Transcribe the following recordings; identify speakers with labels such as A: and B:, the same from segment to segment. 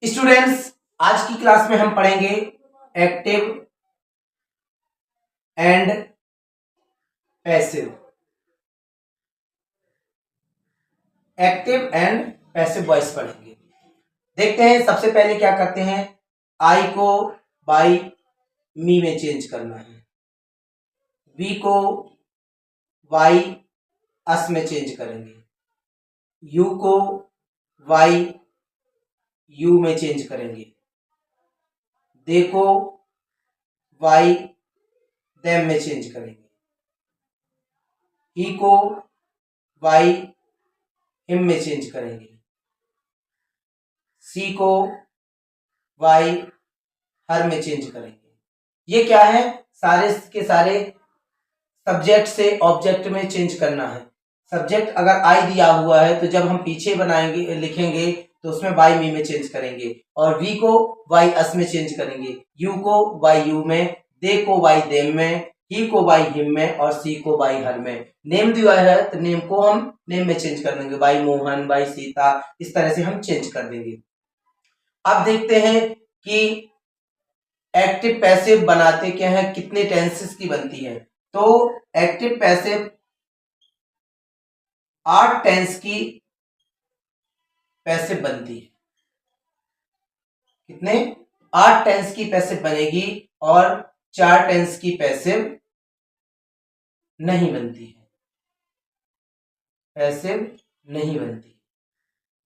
A: Students, आज की class में हम पढ़ेंगे active and passive. Active and passive voice पढ़ेंगे। देखते हैं सबसे पहले क्या करते हैं। आई को बाई मी में चेंज करना है, वी को वाई अस में चेंज करेंगे, यू को वाई यू में चेंज करेंगे, दे को वाई देम में चेंज करेंगे, ही को वाई हिम में चेंज करेंगे, सी को वाई हर में चेंज करेंगे। ये क्या है, सारे के सारे सब्जेक्ट से ऑब्जेक्ट में चेंज करना है। सब्जेक्ट अगर आई दिया हुआ है तो जब हम पीछे बनाएंगे लिखेंगे तो उसमें वाई मी में चेंज करेंगे, और वी को वाई अस में चेंज करेंगे, यू को वाई यू में, दे को वाई देम में, ही को वाई हिम में, और सी को वाई हर में। नेम दिया है तो नेम को हम नेम में चेंज कर देंगे, वाई मोहन, वाई सीता, इस तरह से हम चेंज कर देंगे। अब देखते हैं कि एक्टिव पैसिव बनाते क्या है, कितने टेंसेस की बनती है। तो एक्टिव पैसिव 8 टेंस की पैसिव बनती है। कितने? 8 टेंस की पैसिव बनेगी और 4 टेंस की पैसिव नहीं बनती है। पैसिव नहीं बनती।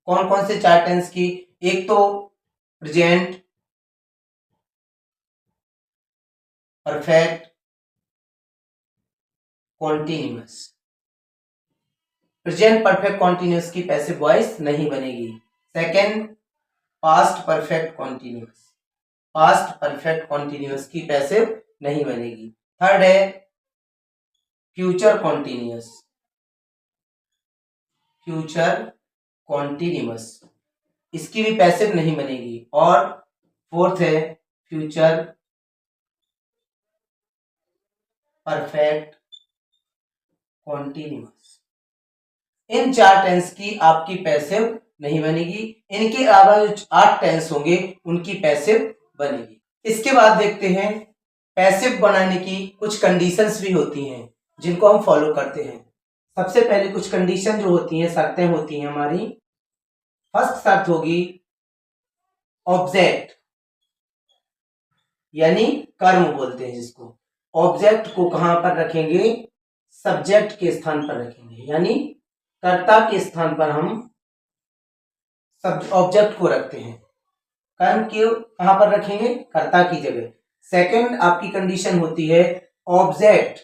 A: कौन कौन से 4 टेंस की? एक तो present, perfect, continuous. Present perfect continuous की पैसिव वॉइस नहीं बनेगी। Second, past perfect continuous. Past perfect continuous की पैसिव नहीं बनेगी। थर्ड है फ्यूचर कॉन्टिन्यूअस। फ्यूचर कॉन्टिन्यूअस, इसकी भी पैसिव नहीं बनेगी। और फोर्थ है फ्यूचर परफेक्ट कॉन्टिन्यूअस। इन 4 टेंस की आपकी पैसिव नहीं बनेगी। इनके अलावा जो 8 टेंस होंगे उनकी पैसिव बनेगी। इसके बाद देखते हैं पैसिव बनाने की कुछ कंडीशंस भी होती हैं जिनको हम फॉलो करते हैं। सबसे पहले कुछ कंडीशन जो होती हैं, शर्तें होती हैं हमारी। फर्स्ट शर्त होगी ऑब्जेक्ट, यानी कर्म बोलते हैं जिसको। ऑब्जेक्ट को कहां पर रखेंगे? सब्जेक्ट के स्थान पर रखेंगे, यानी कर्ता के स्थान पर हम सब ऑब्जेक्ट को रखते हैं। कर्म क्यों कहां पर रखेंगे? कर्ता की जगह। सेकंड आपकी कंडीशन होती है ऑब्जेक्ट।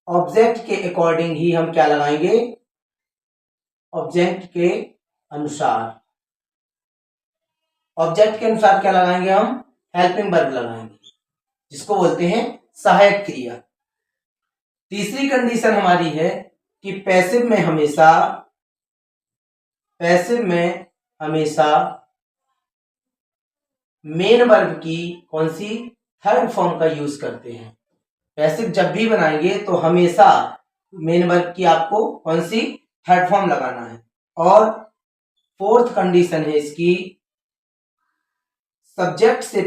A: ऑब्जेक्ट के अकॉर्डिंग ही हम क्या लगाएंगे? ऑब्जेक्ट के अनुसार। ऑब्जेक्ट के अनुसार क्या लगाएंगे हम? हेल्पिंग वर्ब लगाएंगे, जिसको बोलते हैं सहायक क्रिया। तीसरी कंडीशन हमारी है कि पैसिव में हमेशा मेन वर्ब की कौन सी? थर्ड फॉर्म का यूज करते हैं। पैसिव जब भी बनाएंगे तो हमेशा मेन वर्ब की आपको कौन सी? थर्ड फॉर्म लगाना है। और फोर्थ कंडीशन है इसकी, सब्जेक्ट से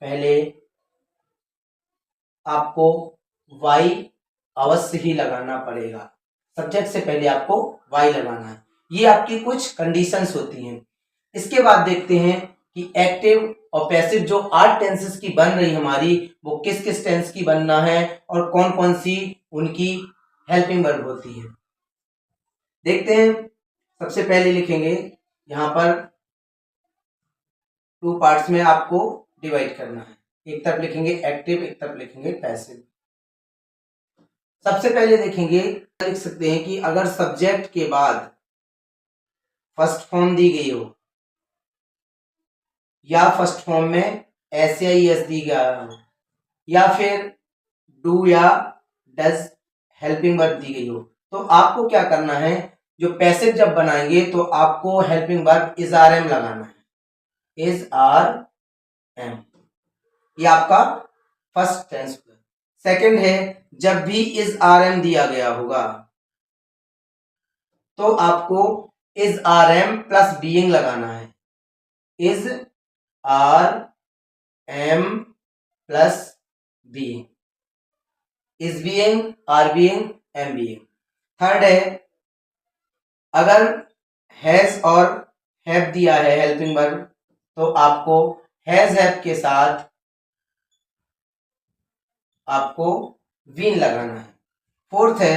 A: पहले आपको वाई अवश्य ही लगाना पड़ेगा। सब्जेक्ट से पहले आपको वाई लगाना है। ये आपकी कुछ कंडीशंस होती हैं। इसके बाद देखते हैं कि एक्टिव और पैसिव जो 8 टेंसेस की बन रही हमारी, वो किस किस टेंस की बनना है और कौन कौन सी उनकी हेल्पिंग वर्ब होती है। देखते हैं। सबसे पहले लिखेंगे, यहां पर 2 पार्ट्स में आपको डिवाइड करना है। एक तरफ लिखेंगे एक्टिव, एक तरफ लिखेंगे पैसिव। सबसे पहले देखेंगे, लिख सकते हैं कि अगर सब्जेक्ट के बाद फर्स्ट फॉर्म दी गई हो या फर्स्ट फॉर्म में एस या एस दी गया हो, या फिर डू या डज हेल्पिंग वर्ब दी गई हो, तो आपको क्या करना है? जो पैसिव जब बनाएंगे तो आपको helping verb is are am लगाना है। इज आर एम, ये आपका फर्स्ट टेंस होगा। सेकंड है, जब भी इज आर एम दिया गया होगा, तो आपको is are am plus being लगाना है। Is are am plus being, is being, are being, am being. Third है, अगर हैज और हैव दिया है हेल्पिंग वर्ब, तो आपको हैज हैव के साथ आपको बीन लगाना है। फोर्थ है,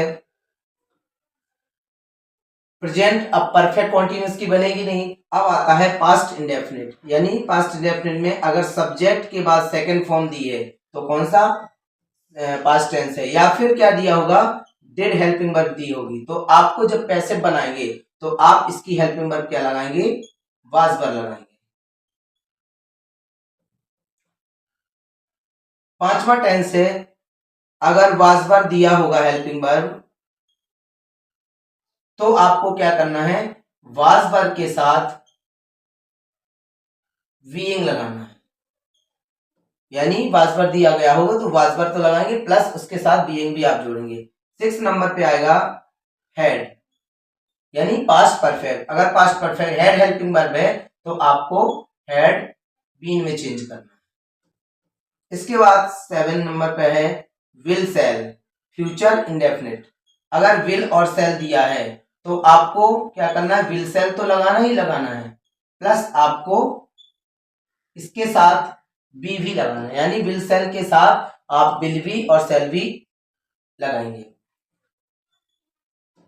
A: प्रेजेंट अब परफेक्ट कॉन्टिन्यूस की बनेगी नहीं। अब आता है पास्ट इंडेफिनिट, यानी पास्ट इंडेफिनिट में अगर सब्जेक्ट के बाद सेकंड फॉर्म दी है तो कौन सा पास्ट टेंस है, या फिर क्या दिया होगा, डिड हेल्पिंग वर्ब दी होगी। तो आपको जब पैसिव बनाएंगे तो आप इसकी हेल्पिंग वर्ब क्या लगाएंगे, वाज वर्ब लगाएंगे। पांचवा टेंस है, अगर वाज वर्ब दिया होगा हेल्पिंग वर्ब, तो आपको क्या करना है, वाज वर्ब के साथ बीइंग लगाना है। यानी वाज वर्ब दिया गया होगा तो वाज वर्ब तो लगाएंगे, प्लस उसके साथ बीइंग भी आप जोड़ेंगे। 6 नंबर पे आएगा हैड, यानी पास्ट परफेक्ट। अगर past perfect had helping verb है तो आपको हैड बीन में चेंज करना है। इसके बाद 7 नंबर पे है विल सेल, फ्यूचर इंडेफिनिट। अगर विल और सेल दिया है तो आपको क्या करना है, विल सेल तो लगाना ही लगाना है, प्लस आपको इसके साथ बी भी लगाना है, यानी विल सेल के साथ आप विल बी और सेल बी लगाएंगे।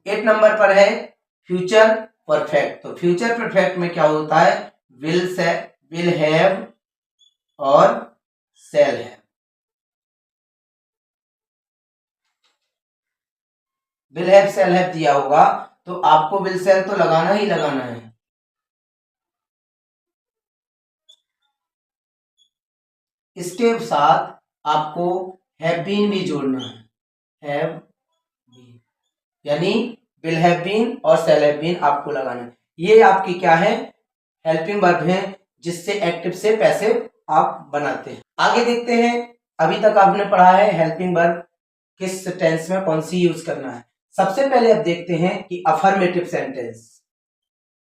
A: 8 नंबर पर है फ्यूचर परफेक्ट। तो फ्यूचर परफेक्ट में क्या होता है, विल से विल हैव और सेल है। विल हैव सेल हैव दिया होगा तो आपको विल सेल तो लगाना ही लगाना है। इसके साथ आपको हैव बीन भी जोड़ना है, हैव बीन, यानी विल हैव बीन और सेल हैव बीन आपको लगाना है। ये आपकी क्या है, हेल्पिंग वर्ब है, जिससे एक्टिव से पैसिव आप बनाते हैं। आगे देखते हैं, अभी तक आपने पढ़ा है हेल्पिंग वर्ब किस टेंस में कौन सी यूज करना है। सबसे पहले अब देखते हैं कि अफर्मेटिव सेंटेंस,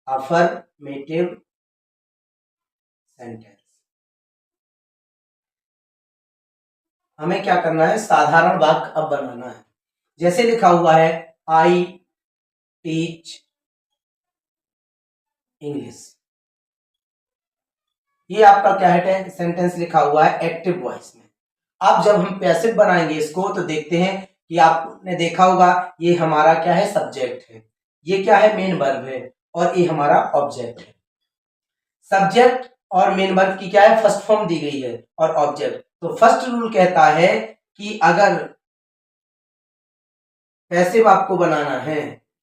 A: अफर्मेटिव सेंटेंस हमें क्या करना है, साधारण वाक्य अब बनाना है। जैसे लिखा हुआ है आई टीच इंग्लिश, ये आपका क्या है, सेंटेंस लिखा हुआ है एक्टिव वॉइस में। अब जब हम पैसिव बनाएंगे इसको तो देखते हैं कि आपने देखा होगा ये हमारा क्या है, सब्जेक्ट है, ये क्या है, मेन वर्ब है, और ये हमारा ऑब्जेक्ट है। सब्जेक्ट और मेन वर्ब की क्या है, फर्स्ट फॉर्म दी गई है और ऑब्जेक्ट। तो फर्स्ट रूल कहता है कि अगर पैसिव आपको बनाना है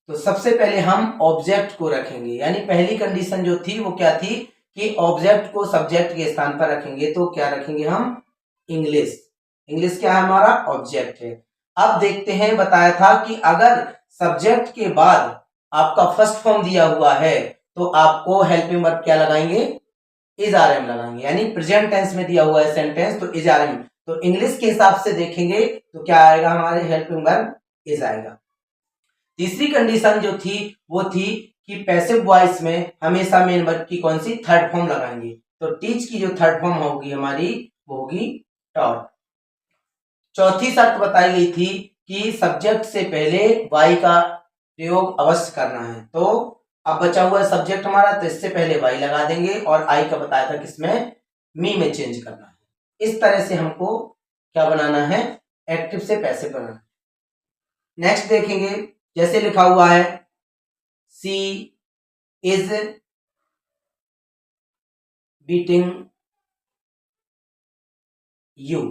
A: तो सबसे पहले हम ऑब्जेक्ट को रखेंगे, यानी पहली कंडीशन जो थी वो क्या थी कि ऑब्जेक्ट को सब्जेक्ट के स्थान पर रखेंगे। तो क्या रखेंगे हम, इंग्लिश। इंग्लिश क्या है, हमारा ऑब्जेक्ट है। अब देखते हैं, बताया था कि अगर सब्जेक्ट के बाद आपका फर्स्ट फॉर्म दिया हुआ है तो आपको हेल्पिंग वर्ब क्या लगाएंगे, इज आर एम लगाएंगे, यानी प्रेजेंट टेंस में दिया हुआ है सेंटेंस तो इज आर एम। तो इंग्लिश के हिसाब से देखेंगे तो क्या आएगा, हमारे हेल्पिंग वर्ब इज आएगा। तीसरी कंडीशन जो थी वो थी कि पैसिव वॉइस में हमेशा मेन वर्ब की कौन सी, थर्ड फॉर्म लगाएंगे। तो टीच की जो थर्ड फॉर्म होगी हमारी वो होगी टॉट। चौथी शर्त बताई गई थी कि सब्जेक्ट से पहले वाई का प्रयोग अवश्य करना है। तो अब बचा हुआ है सब्जेक्ट हमारा, तो इससे पहले वाई लगा देंगे, और आई का बताया था किसमें, मी में चेंज करना है। इस तरह से हमको क्या बनाना है, एक्टिव से पैसिव बनाना है। नेक्स्ट देखेंगे, जैसे लिखा हुआ है सी इज बीटिंग यू,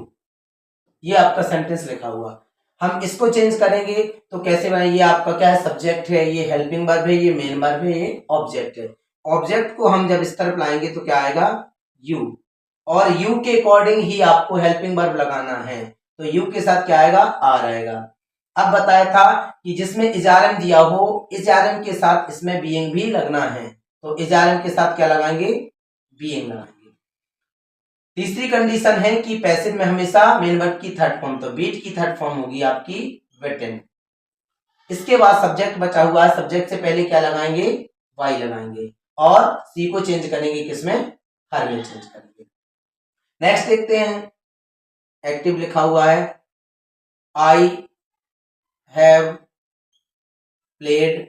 A: ये आपका सेंटेंस लिखा हुआ। हम इसको चेंज करेंगे तो कैसे बने, ये आपका क्या है, सब्जेक्ट है, ये हेल्पिंग वर्ब है, ये मेन वर्ब है, ये ऑब्जेक्ट है। ऑब्जेक्ट को हम जब इस तरफ लाएंगे तो क्या आएगा, यू, और यू के अकॉर्डिंग ही आपको हेल्पिंग वर्ब लगाना है। तो यू के साथ क्या आएगा, आर आएगा। अब बताया था कि जिसमें इजारम दिया हो, इजारम के साथ इसमें बीइंग भी लगना है। तो इजारम के साथ क्या लगाएंगे, बीइंग लगाएंगे। तीसरी कंडीशन है कि पैसिव में हमेशा मेन वर्ब की थर्ड फॉर्म, तो बीट की थर्ड फॉर्म होगी आपकी विटेन। इसके बाद सब्जेक्ट बचा हुआ है, सब्जेक्ट से पहले क्या लगाएंगे, वाई लगाएंगे और सी को चेंज करेंगे किसमें, हर में चेंज करेंगे। नेक्स्ट देखते हैं, एक्टिव लिखा हुआ है, आई हैव प्लेड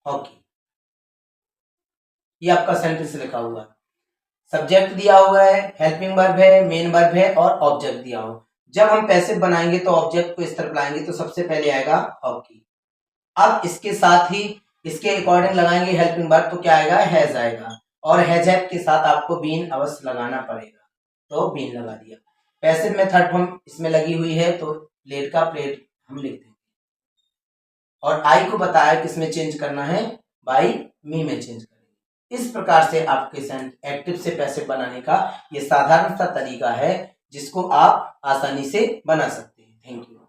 A: हॉकी, ये आपका सेंटेंस लिखा हुआ है। सब्जेक्ट दिया हुआ है, हेल्पिंग वर्ब है, मेन वर्ब है और ऑब्जेक्ट दिया हुआ। जब हम पैसिव बनाएंगे तो ऑब्जेक्ट को इस तरफ लाएंगे तो सबसे पहले आएगा हॉकी। अब इसके साथ ही इसके अकॉर्डिंग लगाएंगे हेल्पिंग वर्ब तो क्या आएगा, हैज आएगा और हैज के साथ आपको बीन अवश्य लगाना पड़ेगा, तो बीन लगा दिया। पैसिव में थर्ड फॉर्म इसमें लगी हुई है तो प्लेट का प्लेट हम लिख देंगे और आई को बताया किसमें चेंज करना है, बाई मी में चेंज करेंगे। इस प्रकार से आपके एक्टिव से पैसिव बनाने का ये साधारण सा तरीका है जिसको आप आसानी से बना सकते हैं। Thank you.